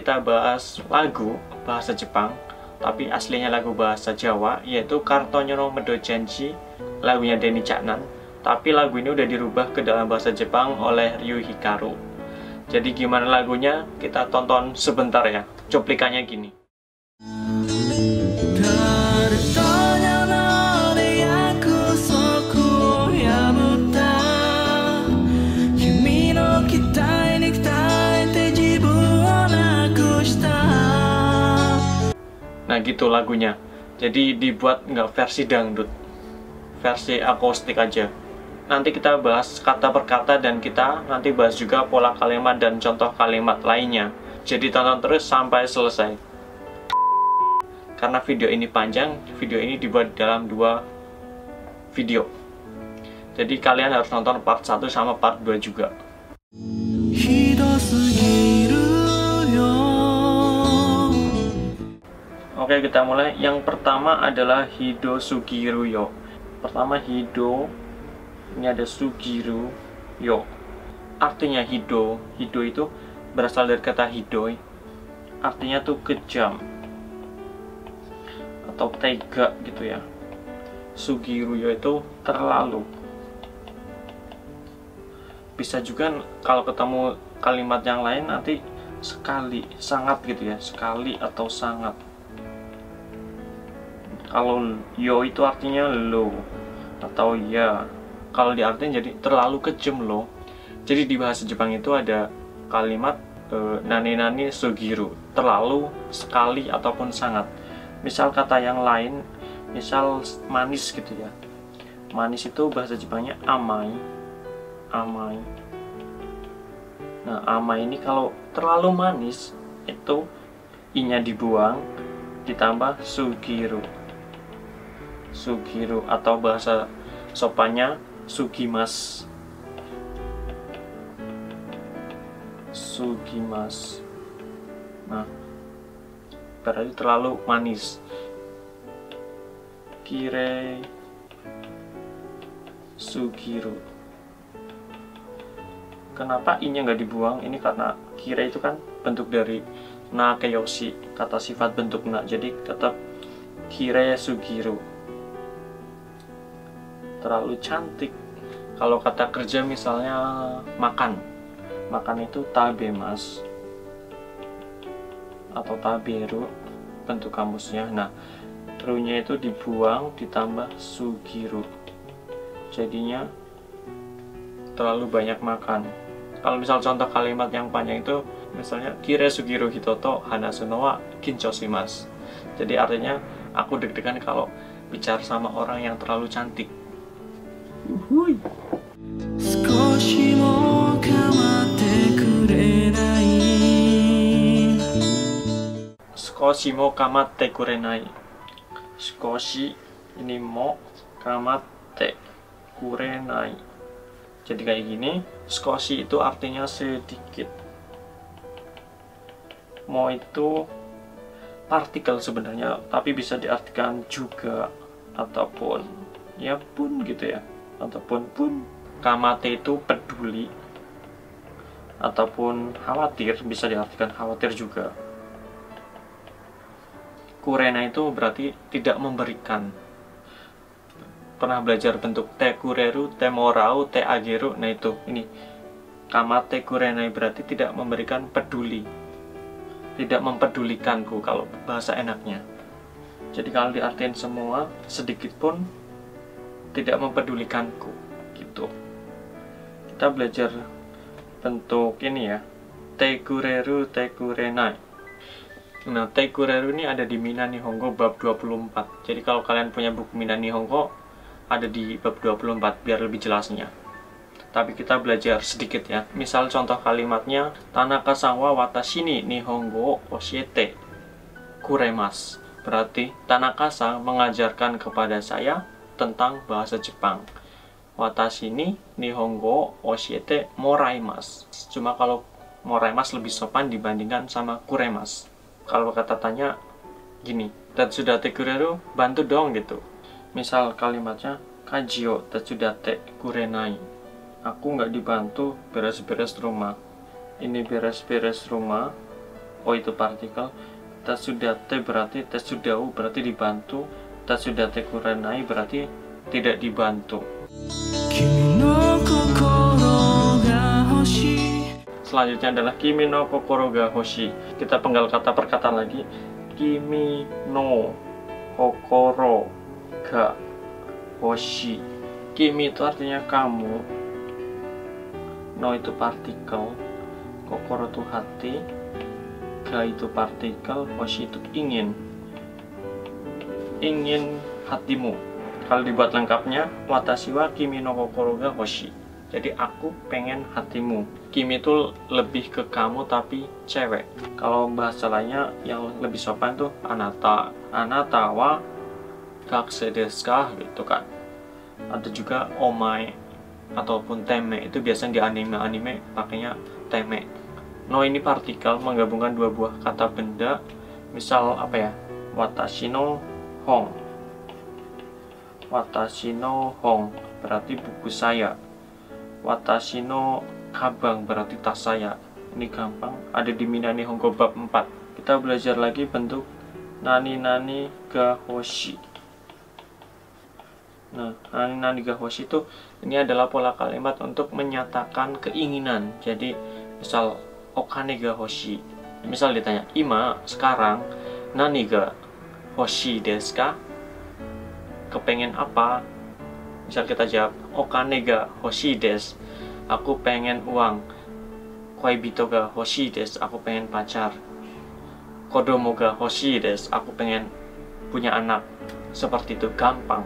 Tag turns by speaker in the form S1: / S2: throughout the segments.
S1: kita bahas lagu bahasa Jepang, tapi aslinya lagu bahasa Jawa, yaitu Kartonyono Medo Janji, lagunya Denny Caknan. Tapi lagu ini udah dirubah ke dalam bahasa Jepang oleh Ryu Hikaru. Jadi gimana lagunya? Kita tonton sebentar ya. Cuplikannya gini. Nah gitu lagunya. Jadi dibuat nggak versi dangdut, versi akustik aja. Nanti kita bahas kata per kata dan kita nanti bahas juga pola kalimat dan contoh kalimat lainnya. Jadi tonton terus sampai selesai. Karena video ini panjang, video ini dibuat dalam 2 video. Jadi kalian harus nonton part 1 sama part 2 juga. Oke, kita mulai. Yang pertama adalah Hido Sugiru Yo. Pertama Hido, ini ada Sugiru Yo. Artinya Hido. Hido itu berasal dari kata hidoi. Artinya tuh kejam atau tega gitu ya. Sugiru Yo itu terlalu. Bisa juga kalau ketemu kalimat yang lain nanti sekali, sangat gitu ya. Sekali atau sangat. Kalau yo itu artinya lo atau ya. Kalau diartiin jadi terlalu kejam lo. Jadi di bahasa Jepang itu ada kalimat nani-nani sugiru, terlalu, sekali ataupun sangat. Misal kata yang lain, misal manis gitu ya. Manis itu bahasa Jepangnya amai. Amai. Nah, amai ini kalau terlalu manis itu i-nya dibuang ditambah sugiru. Sugiru atau bahasa sopannya sugimas. Sugimas. Nah, berarti terlalu manis. Kire sugiru. Kenapa i-nya nggak dibuang? Ini karena kire itu kan bentuk dari nakeyoshi, kata sifat bentuk na. Jadi tetap kire sugiru. Terlalu cantik. Kalau kata kerja misalnya makan, makan itu tabemas atau taberu bentuk kamusnya. Nah, ru-nya itu dibuang ditambah sugiru, jadinya terlalu banyak makan. Kalau misal contoh kalimat yang panjang itu misalnya kire sugiru hitoto hanasu no wa kinchoshimasu. Jadi artinya aku deg-degan kalau bicara sama orang yang terlalu cantik. Skoshi mo kamatte kurenai. Skoshi ini mo kamatte kurenai. Jadi kayak gini. Skoshi itu artinya sedikit. Mo itu partikel sebenarnya, tapi bisa diartikan juga ataupun ya pun gitu ya. Ataupun pun. Kamate itu peduli ataupun khawatir, bisa diartikan khawatir juga. Kurena itu berarti tidak memberikan. Pernah belajar bentuk te kureru, te morau, te ageru. Nah itu, ini kamate kurenai berarti tidak memberikan, peduli, tidak mempedulikanku kalau bahasa enaknya. Jadi kalau diartikan semua, sedikit pun tidak mempedulikanku gitu. Kita belajar bentuk ini ya, te kureru, te kurenai. Nah, te kureru ini ada di Mina Nihongo bab 24. Jadi kalau kalian punya buku Mina Nihongo, ada di bab 24 biar lebih jelasnya. Tapi kita belajar sedikit ya. Misal contoh kalimatnya, Tanaka-san wa watashi ni Nihongo oshiete kuremasu. Berarti Tanaka-san mengajarkan kepada saya tentang bahasa Jepang. Watashi ni Nihongo oshiete moraimasu. Cuma kalau moraimasu lebih sopan dibandingkan sama kuremasu. Kalau kata tanya gini, tatsudate kureru, bantu dong gitu. Misal kalimatnya kajio tatsudate kurenai. Aku nggak dibantu beres-beres rumah. Ini beres-beres rumah O itu partikel, tatsudate berarti tatsudau berarti dibantu, tatsudate kurenai berarti tidak dibantu. Selanjutnya adalah kimi no kokoro ga hoshi. Kita penggal kata per kata lagi. Kimi no kokoro ga hoshi. Kimi itu artinya kamu, no itu partikel, kokoro itu hati, ga itu partikel, hoshi itu ingin hatimu. Kalau dibuat lengkapnya, watashi wa kimi no kokoro ga hoshi. Jadi aku pengen hatimu. Kimi itu lebih ke kamu tapi cewek. Kalau bahasa lainnya yang lebih sopan tuh anata. Anata wa gakusei desu ka gitu kan. Ada juga omae ataupun teme, itu biasanya di anime pakainya teme. No ini partikel menggabungkan dua buah kata benda. Misal apa ya? Watashi no hon. Watashi no hon berarti buku saya. Watashi no kabang berarti tas saya. Ini gampang, ada di Minani Honggo bab 4. Kita belajar lagi bentuk nani ga hoshi. Nah, nani ga hoshi itu ini adalah pola kalimat untuk menyatakan keinginan. Jadi misal okane ga hoshi, misal ditanya ima sekarang nani ga hoshi desu ka, kepengen apa? Misal kita jawab okane ga hoshi desu, aku pengen uang. Koibito ga hoshi desu, aku pengen pacar. Kodomo ga hoshi desu, aku pengen punya anak. Seperti itu, gampang.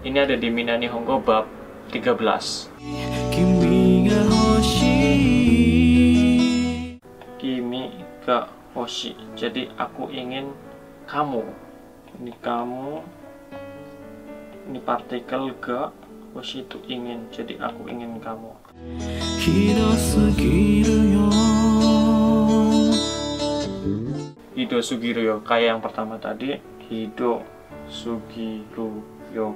S1: Ini ada di Minani Honggo bab 13. Kimi ga hoshi. Jadi aku ingin kamu. Ini kamu. Ini partikel ga, hoshi itu ingin, jadi aku ingin kamu. Hido sugiru yo, kayak yang pertama tadi. Hido sugiru yo,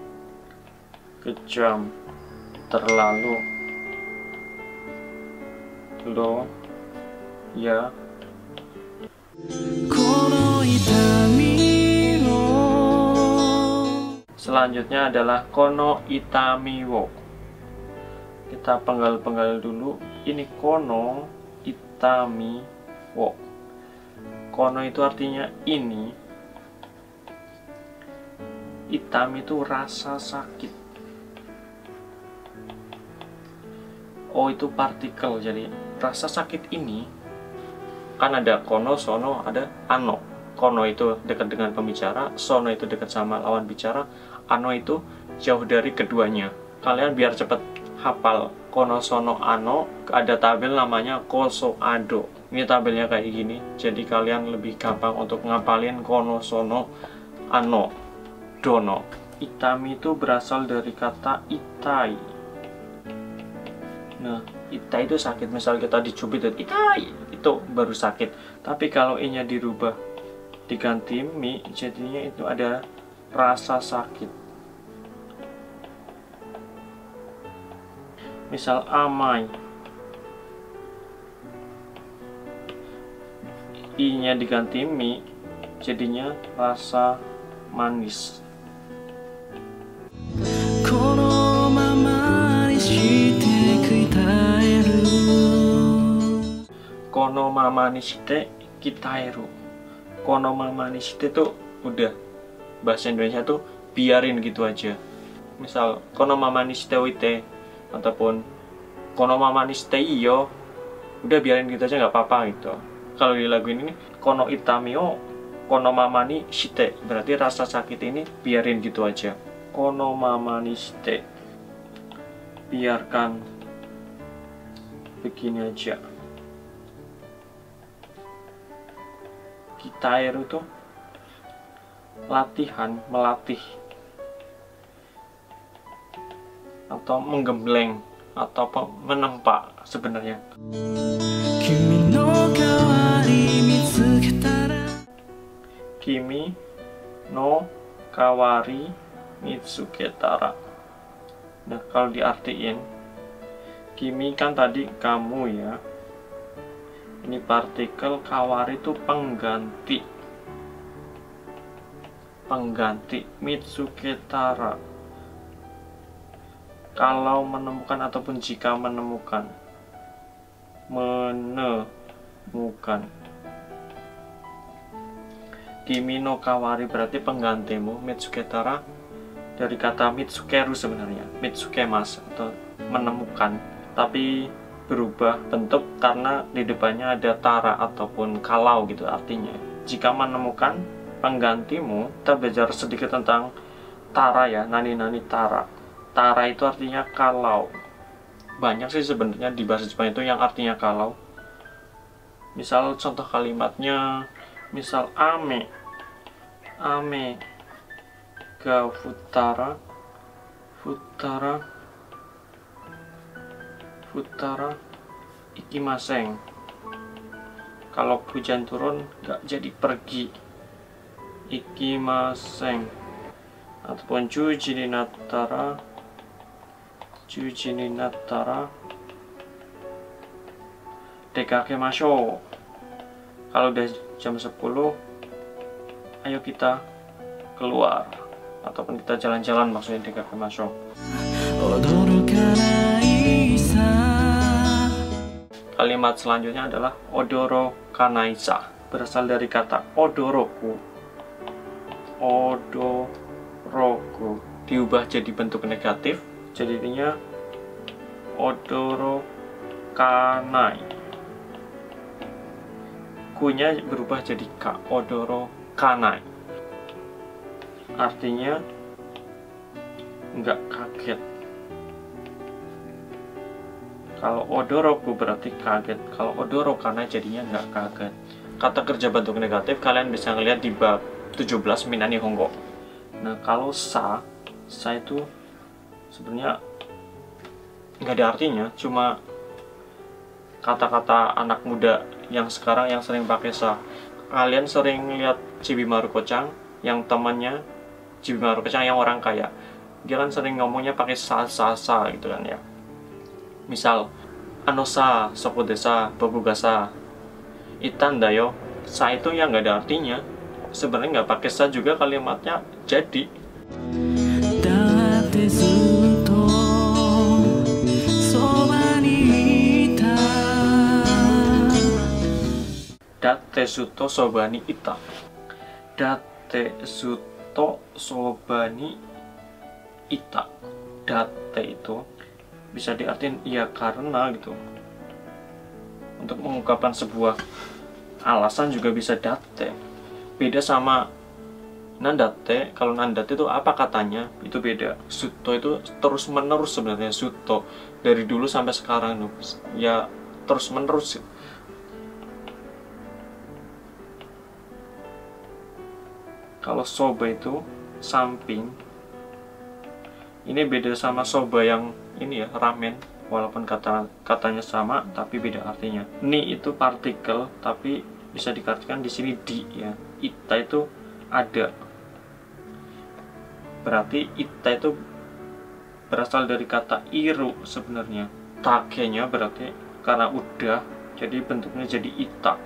S1: kejam, terlalu. Lo ya. Selanjutnya adalah kono itami wo. Kita penggal-penggal dulu. Ini kono itami wo. Kono itu artinya ini. Itami itu rasa sakit. O itu partikel. Jadi rasa sakit ini kan ada kono, sono, ada ano. Kono itu dekat dengan pembicara, sono itu dekat sama lawan bicara, ano itu jauh dari keduanya. Kalian biar cepet hafal kono, sono, ano, ada tabel namanya koso ado. Ini tabelnya kayak gini, jadi kalian lebih gampang untuk ngapalin kono, sono, ano, dono. Itami itu berasal dari kata itai. Nah, itai itu sakit. Misal kita dicubit, itai, itu baru sakit. Tapi kalau i-nya dirubah diganti mi, jadinya itu ada rasa sakit. Misal amai, i-nya diganti mi, jadinya rasa manis. Kono mama ni shite kitaeru. Kono mama ni shite tuh udah bahasa Indonesia tuh biarin gitu aja. Misal kono mama ni shite oite ataupun kono mama ni shite iyo, udah biarin gitu aja nggak apa-apa gitu. Kalau di lagu ini kono itami o kono mama ni shite berarti rasa sakit ini biarin gitu aja. Kono mama ni shite, biarkan begini aja. Kitaeru itu latihan, melatih, atau menggembleng, atau menempa sebenarnya. Kimi no kawari mitsuketara. Nah, kalau diartiin, kimi kan tadi kamu ya. Ini partikel, kawari itu pengganti. Pengganti Mitsuketara. Kalau menemukan ataupun jika menemukan. Menemukan. Kimi no kawari berarti penggantimu. Mitsuketara dari kata mitsukeru sebenarnya. Mitsukemas atau menemukan. Tapi berubah bentuk karena di depannya ada tara ataupun kalau gitu artinya. Jika menemukan penggantimu, kita belajar sedikit tentang tara ya, nani-nani tara. Tara itu artinya kalau. Banyak sih sebenarnya di bahasa Jepang itu yang artinya kalau. Misal contoh kalimatnya, misal ame. Ame ga futara. Futara ikimaseng. Kalau hujan turun nggak jadi pergi. Ikimaseng. Ataupun juji ni nattara dekakemashou. Kalau udah jam 10, ayo kita keluar ataupun kita jalan-jalan, maksudnya dekakemashou. Kalimat selanjutnya adalah odoro kanaisa, berasal dari kata odoroku. Odoroku diubah jadi bentuk negatif, jadinya odoro kanai. Kunya berubah jadi ka, odoro kanai. Artinya nggak kaget. Kalau odoroku berarti kaget. Kalau odoro kanai jadinya nggak kaget. Kata kerja bentuk negatif kalian bisa ngeliat di bab 17 Minani Hongo. Nah, kalau sa itu sebenarnya nggak ada artinya, cuma kata-kata anak muda yang sekarang yang sering pakai sa. Kalian sering lihat Chibimaru-chan yang temannya Chibimaru-chan yang orang kaya. Dia kan sering ngomongnya pakai sa gitu kan ya. Misal, sa, soko desa, boku ga sa, itan da yo. Sa itu yang nggak ada artinya. Sebenarnya nggak pakai sa juga kalimatnya jadi. Date suto sobani ita. Date suto sobani ita. Date itu bisa diartikan ya karena gitu. Untuk mengungkapkan sebuah alasan juga bisa date. Beda sama nandate. Kalau nandate itu apa katanya, itu beda. Suto itu terus menerus sebenarnya. Suto dari dulu sampai sekarang ya terus menerus. Kalau soba itu samping. Ini beda sama soba yang ini ya, ramen. Walaupun katanya sama tapi beda artinya. Ni itu partikel tapi bisa diartikan di sini di ya. Ita itu ada. Berarti ita itu berasal dari kata iru sebenarnya. Takenya berarti karena udah, jadi bentuknya jadi ita.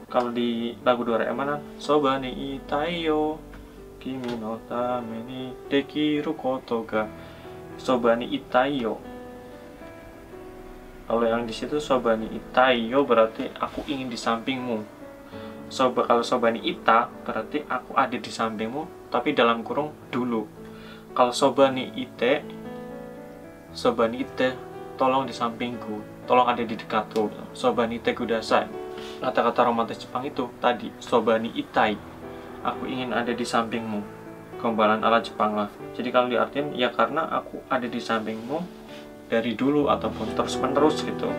S1: Kalau di lagu Doraemon, soba ni itayo kimi no tame ni dekiru koto ga. Soba ni itayo. Kalau yang di situ soba ni itayo berarti aku ingin di sampingmu. Kalau soba ni ita berarti aku ada di sampingmu, tapi dalam kurung dulu. Kalau soba ni ite tolong di sampingku, tolong ada di dekatku. Soba ni ite kudasai. Kata-kata romantis Jepang itu tadi, soba ni itai, aku ingin ada di sampingmu. Gombalan ala Jepang lah. Jadi kalau diartikan ya karena aku ada di sampingmu dari dulu ataupun terus menerus gitu.